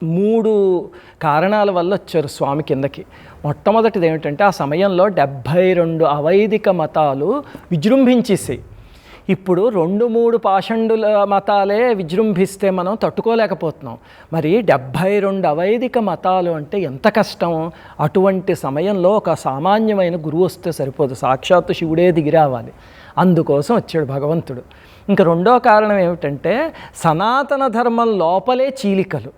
3 కారణాల వల్ల వచ్చారు స్వామి కిందకి. మొట్టమొదటిది ఏమిటంటే ఆ సమయంలో 72 అవైదిక మతాలు విజృంభించేసాయి. ఇప్పుడు 2-3 పాషండుల మతాలే విజృంభిస్తే మనం తట్టుకోలేకపోతున్నాం. మరి 72 అవైదిక మతాలు అంటే ఎంత కష్టం. అటువంటి సమయంలో ఒక సామాన్యమైన గురువు వస్తే సరిపోదు, సాక్షాత్తు శివుడే దిగి రావాలి. అందుకోసం వచ్చాడు భగవంతుడు. ఇంకా రెండో కారణం ఏమిటంటే సనాతన ధర్మం లోపలే చీలికలు.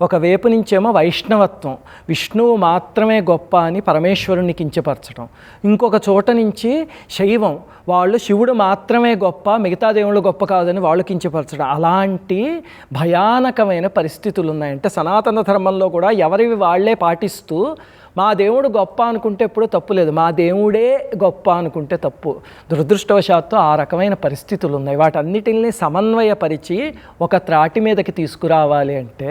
ఒక వైపు నుంచేమో వైష్ణవత్వం, విష్ణువు మాత్రమే గొప్ప అని పరమేశ్వరుని కించపరచడం. ఇంకొక చోట నుంచి శైవం, వాళ్ళు శివుడు మాత్రమే గొప్ప, మిగతా దేవుళ్ళు గొప్ప కాదని వాళ్ళు కించపరచడం. అలాంటి భయానకమైన పరిస్థితులు ఉన్నాయి. అంటే సనాతన ధర్మంలో కూడా ఎవరివి వాళ్ళే పాటిస్తూ మా దేవుడు గొప్ప అనుకుంటే ఎప్పుడూ తప్పు లేదు, మా దేవుడే గొప్ప అనుకుంటే తప్పు. దురదృష్టవశాత్తు ఆ రకమైన పరిస్థితులు ఉన్నాయి. వాటన్నిటిని సమన్వయపరిచి ఒక త్రాటి మీదకి తీసుకురావాలి అంటే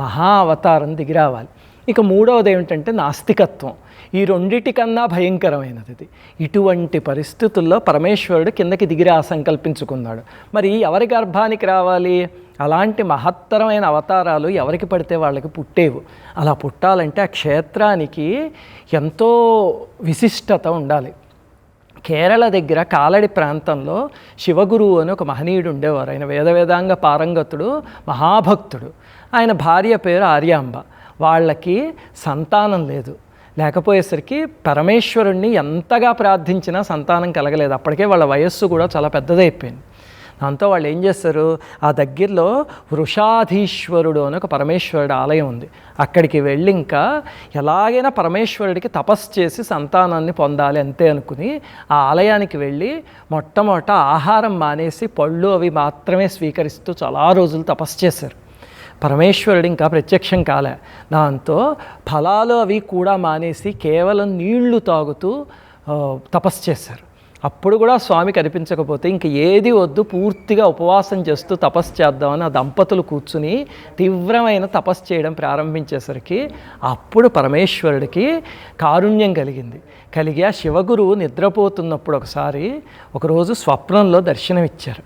మహా అవతారం దిగి రావాలి. ఇక మూడవది ఏమిటంటే నాస్తికత్వం. ఈ రెండిటికన్నా భయంకరమైనది ఇది. ఇటువంటి పరిస్థితుల్లో పరమేశ్వరుడు కిందకి దిగిరా సంకల్పించుకున్నాడు. మరి ఎవరి గర్భానికి రావాలి? అలాంటి మహత్తరమైన అవతారాలు ఎవరికి పడితే వాళ్ళకి పుట్టేవు. అలా పుట్టాలంటే ఆ క్షేత్రానికి ఎంతో విశిష్టత ఉండాలి. కేరళ దగ్గర కాలడి ప్రాంతంలో శివగురువు అని ఒక మహనీయుడు ఉండేవారు. ఆయన వేదాంగ పారంగతుడు, మహాభక్తుడు. ఆయన భార్య పేరు ఆర్యాంబ. వాళ్ళకి సంతానం లేదు. లేకపోయేసరికి పరమేశ్వరుణ్ణి ఎంతగా ప్రార్థించినా సంతానం కలగలేదు. అప్పటికే వాళ్ళ వయస్సు కూడా చాలా పెద్దదైపోయింది. దాంతో వాళ్ళు ఏం చేస్తారు, ఆ దగ్గరలో వృషాధీశ్వరుడు అని ఒక పరమేశ్వరుడు ఆలయం ఉంది. అక్కడికి వెళ్ళి ఇంకా ఎలాగైనా పరమేశ్వరుడికి తపస్సు చేసి సంతానాన్ని పొందాలి అంతే అనుకుని ఆ ఆలయానికి వెళ్ళి మొట్టమొదట ఆహారం మానేసి పళ్ళు అవి మాత్రమే స్వీకరిస్తూ చాలా రోజులు తపస్సు చేశారు. పరమేశ్వరుడు ఇంకా ప్రత్యక్షం కాలే. దాంతో ఫలాలు అవి కూడా మానేసి కేవలం నీళ్లు తాగుతూ తపస్సు చేశారు. అప్పుడు కూడా స్వామి కనిపించకపోతే ఇంక ఏది వద్దు, పూర్తిగా ఉపవాసం చేస్తూ తపస్సు చేద్దామని ఆ దంపతులు కూర్చుని తీవ్రమైన తపస్సు చేయడం ప్రారంభించేసరికి అప్పుడు పరమేశ్వరుడికి కారుణ్యం కలిగి ఆ శివగురువు నిద్రపోతున్నప్పుడు ఒకరోజు స్వప్నంలో దర్శనమిచ్చారు.